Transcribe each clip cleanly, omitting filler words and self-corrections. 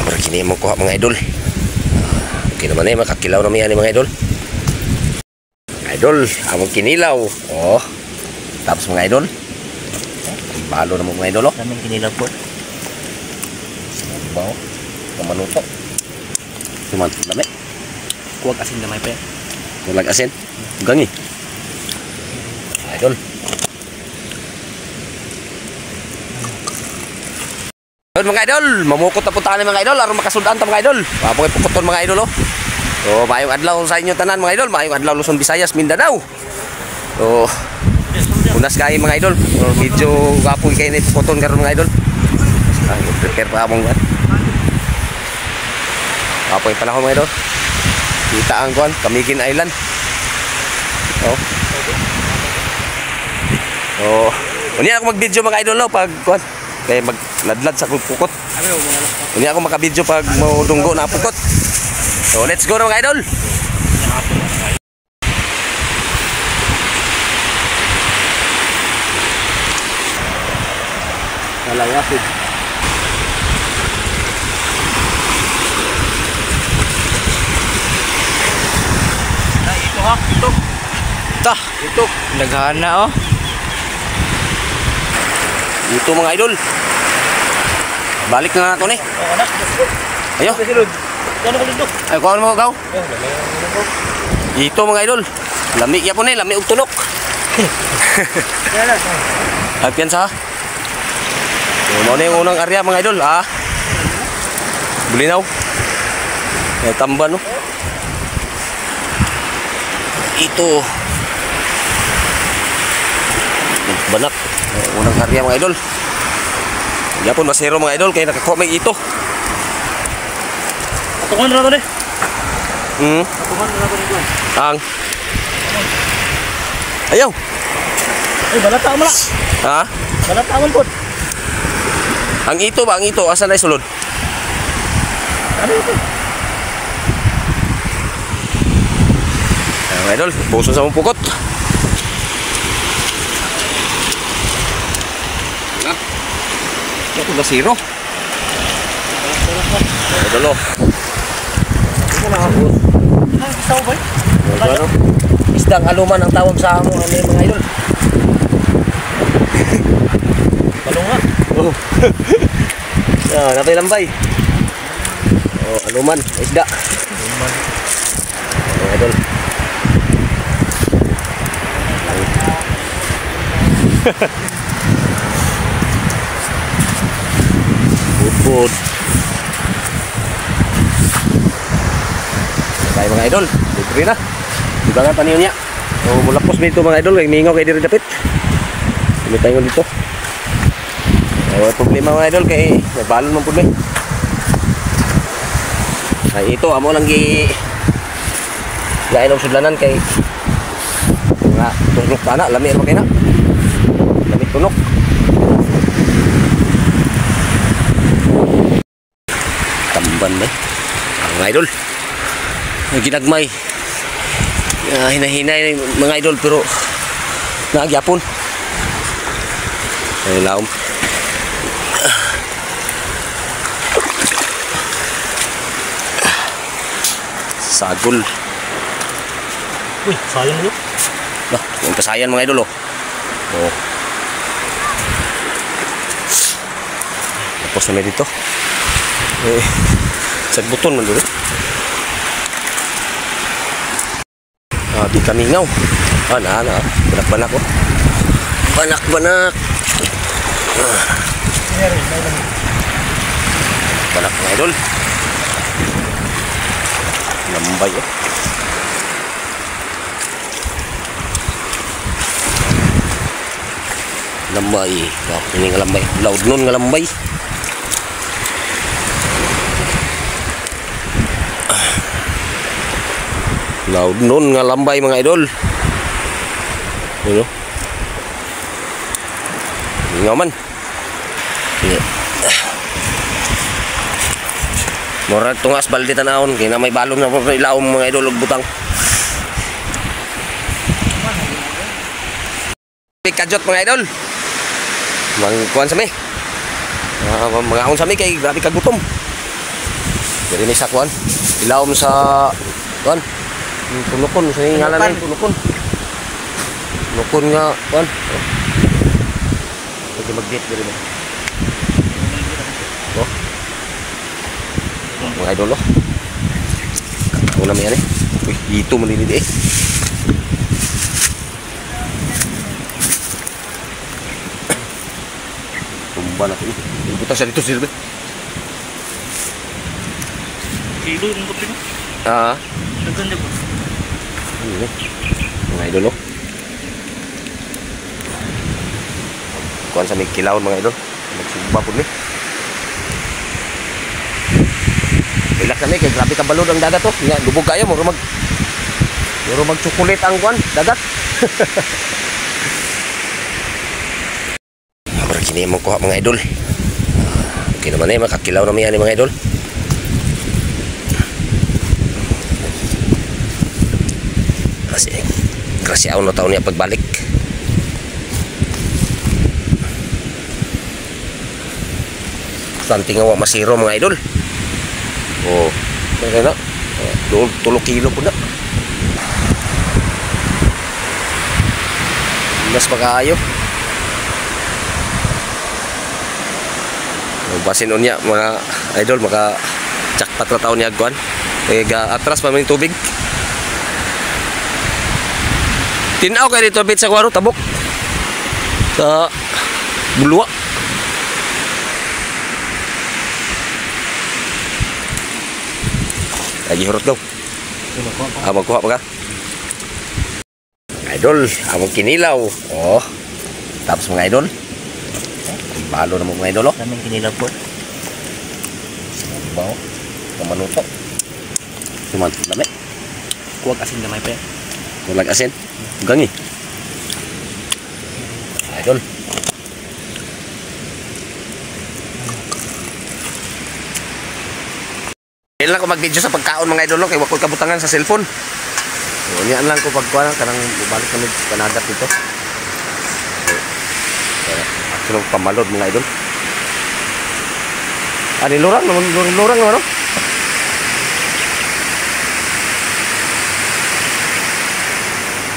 Para kini mo kuha mga idol. Okay naman eh, makakilaw naman yan mga idol. Idol, among kinilaw. Oh. Tapos mga idol. Balo naman mga idol. Daming kinilaw po. Bawo. Kamanuto. Cuman, dami. Kuwag asin gamay pa yan. Walang asin. Gangi. Idol. Ayun mga idol, mamukot na punta ni mga idol aron makasudaan ta mga idol. Papoy pukuton mga idol oh. So, maayong adlaw sa inyo tanan mga idol, maayong adlaw Luzon, Visayas, Mindanao. So, unas kay mga idol. Medyo gapoy kay ni pukuton karon mga idol. Prepare pa among gapoy panahon mga idol. Kita ang kuan, Camiguin Island. Oh. Oh, unya ako mag-video mga idol no pag kuan kay magladlad sa pukot. Unya ako maka-video pag maudunggo na pukot. So let's go na mga idol. Nalayapid. Ay, ito ha, ito. Tah, ito. Naghana oh. Ito mga idol. Balik na nato ni. Ayo. Ay, kuha mo gaw. Ito mga idol. Lami yapon ni, lami og tunok. Agyan sa. Mo ni unang area mga idol, ah. Bulinaw. May tamban no. Ito. Banak. Unang area mga idol. Yapon masero mga idol kay nakakuha may ito. Atungan na to ni. Atungan na to ni. Ang. Ayaw. Ay balata mo la. Ha? Balata mo pod. Ang ito ba? Ang ito asa na sulod? Ano ito? Mga idol, puso sa mong pukot. Ito ba zero? Ito lo. Ito na ako. Isaw ba? Ano? Isdang aluman ang tawag sa amo ano mga idol. Balunga. Oh. Napay lambay. Oh, aluman, isda. Aluman. Mga idol. Bud. Kaya mga idol, libre na. Diba nga paniyon niya? So, mulapos dito mga idol, kay mingaw kay diri dapit. Hindi tayo dito. May problema mga idol, kay may balon mong problema. Ay ito, amo lang gain ang sudlanan kay nga tunok pa na, lami ano kay na. Lami tunok. Tamban ba? Ang idol. Ginagmay. Hinahinay mga idol pero naagyapon. Ay laom. Sagol. Uy, sayang mo. Nah, yung kasayan mga idol oh. Oh. Tapos na dito. Sa buton man dito. Di kamingaw. Na. Banak-banak oh. Banak-banak. Banak mga idol. Lambay oh. Lambay. Ini nga lambay. Laud nun nga lambay. Laud nun nga lambay mga idol. Ano? Nga man. Murag tungas balde tanahon kay na may balong na ilaom mga idol ug butang. Pikajot mga idol. Mangkuan sa mi. Mga ahon sa mi kay grabe kagutom. Diri ni sa kuan. Ilawom sa kuan. Tunukon sa ngalan ni tunukon. Tunukon nga kuan. Pwede mag-date diri mo. Oh. Mga idol oh. Una mi ani. Uy, dito man dinidi eh. Tumba na ko. Ibuta siya dito sir. Kilo yung kopi mo? Ah. Naganda po. Mga idol oh. Kuan sa may kilawon mga idol. Nagsugba po ni. Relax na kay grabe ka balod ang dagat oh. Nga lubog kayo mo mag chocolate ang kuan dagat. Para kini mo kuha mga idol. Okay naman eh makakilaw na miyan mga idol. Kasi ako na taon niya pagbalik. Santing nga masiro mga idol. Oh, kaya na. 2 kilo po na. Mas pagkaayo. Basin unya mga idol maka jackpot na taon niya agwan. Atras pa man yung tubig. Tinaw kayo dito bit sa kwaro tabok. Sa bulwa. Lagi hurot daw. Magkuha pa ka. Idol, among kinilaw. Oh. Tapos mga idol. Balo na mga idol oh. Daming kinilaw po. Bawo. Kamanuto. Cuman dami. Kuwag asin gamay pa yan. Walang asin. Gangi. Idol. Kailan lang ko mag-video sa pagkaon mga idol no? Kaya wakoy kabutangan sa cellphone. So, niyan lang ko pagkuha kanang balik kami kanagat dito. So, pamalod mga idol. Ani lurang no?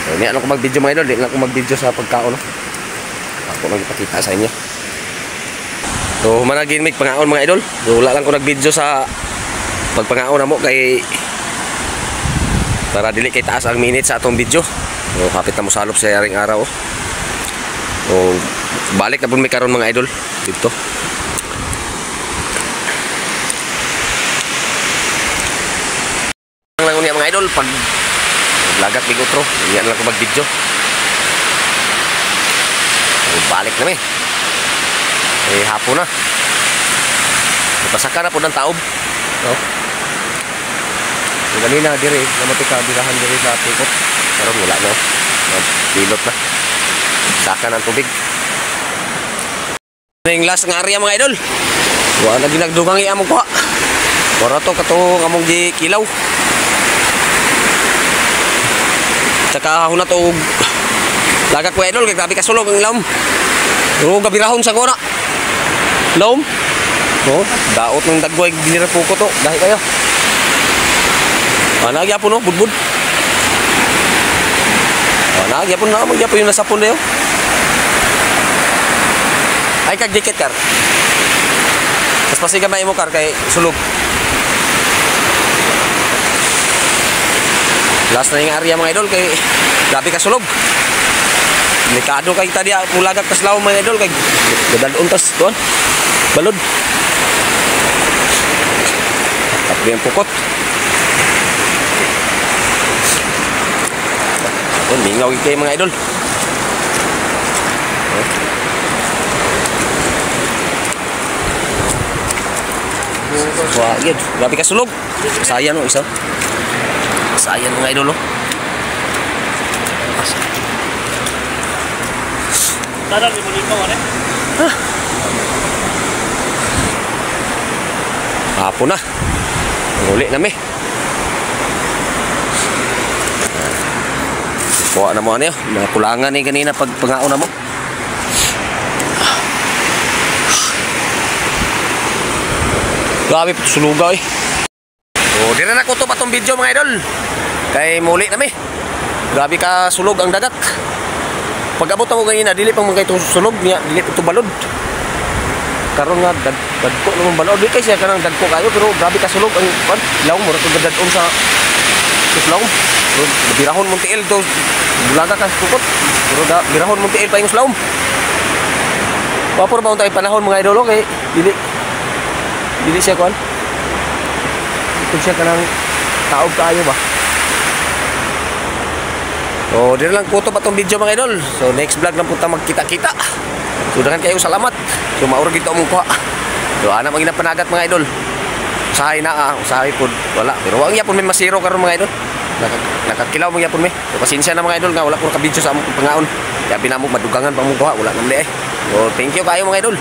So, niyan lang ko mag-video mga idol, di lang ko mag-video sa pagkaon no. Ako lang ipakita sa inyo. So, managin mig pangaon mga idol. So, wala lang ko nag-video sa pagpangaon na mo kay para dili kay taas ang minute sa atong video. So, hapit na mo salop sa yaring araw. So, balik na po may karon mga idol dito. Ang lang niya mga idol pag lagat big outro, yan lang ko mag-video. So, balik na mi. Hapon na. Napasaka na po ng taob. No? So, ganina diri, namatay ka birahan diri sa tikot. Pero wala na. Pilot na. Saka ng tubig. Yung last ng area mga idol. Wala na ginagdugang iamong kuha. Para to katong among di kilaw. Tsaka huna to lagat ko idol. Kaya grabe kasulog ang ilawom. Pero gabirahon sa kuna. Ilawom. Oh, daot ng dagway ginira po ko to. Dahil kayo. Nagya po no, budbud. Nagya po na, magya po yung nasapon na yun. Ay, kag-dikit kar. Tapos pasigamay mo kar kay sulog. Last na yung area mga idol kay grabe ka sulog. Delikado kay tadi mulagat kas law mga idol kay dadalon tas tuan. Balod. Tapi yang pokok. Oh, mingaw kayo mga idol. Wah, yun. Grabe ka sulog. Sayan o isa. Sayan mga idol o. Tarang yung malikaw ano? Hapon na. Uli na mi. Kuha na mo ano yun. Nakulangan eh kanina pag pangaon na mo. Grabe, sulugaw eh. So dire na ko to patong video mga idol. Kay muli na mi. Grabe ka sulog ang dagat. Pag abot mo ganina dili pang mga itong sulog niya, dili ito balod. Karon nga dagko naman balod di kay siya kanang dagko kayo pero grabe ka sulog ang kon. Law mo ra to dadon sa Slawom. Pero birahon mo tiil to. Bulaga ka kupot. Pero birahon mo tiil pa yung slawom. Wapor ba tayo panahon mga idolo kay dili siya kon. Ito siya kanang taog tayo ba. So, dito lang po ito pa itong video mga idol. So, next vlog lang po tayo magkita-kita. So, dahan kayo salamat. So, maurag dito mong kuha. So, anak maging napanagat mga idol. Usahay na usahay po. Wala. Pero wag niya po may masiro karon mga idol. Nakakilaw mo niya po may. So, pasensya na mga idol nga. Wala po nakabidyo sa among pangaon. Kaya binamog madugangan pang mong kuha. Wala nang liay. So, thank you kayo mga idol.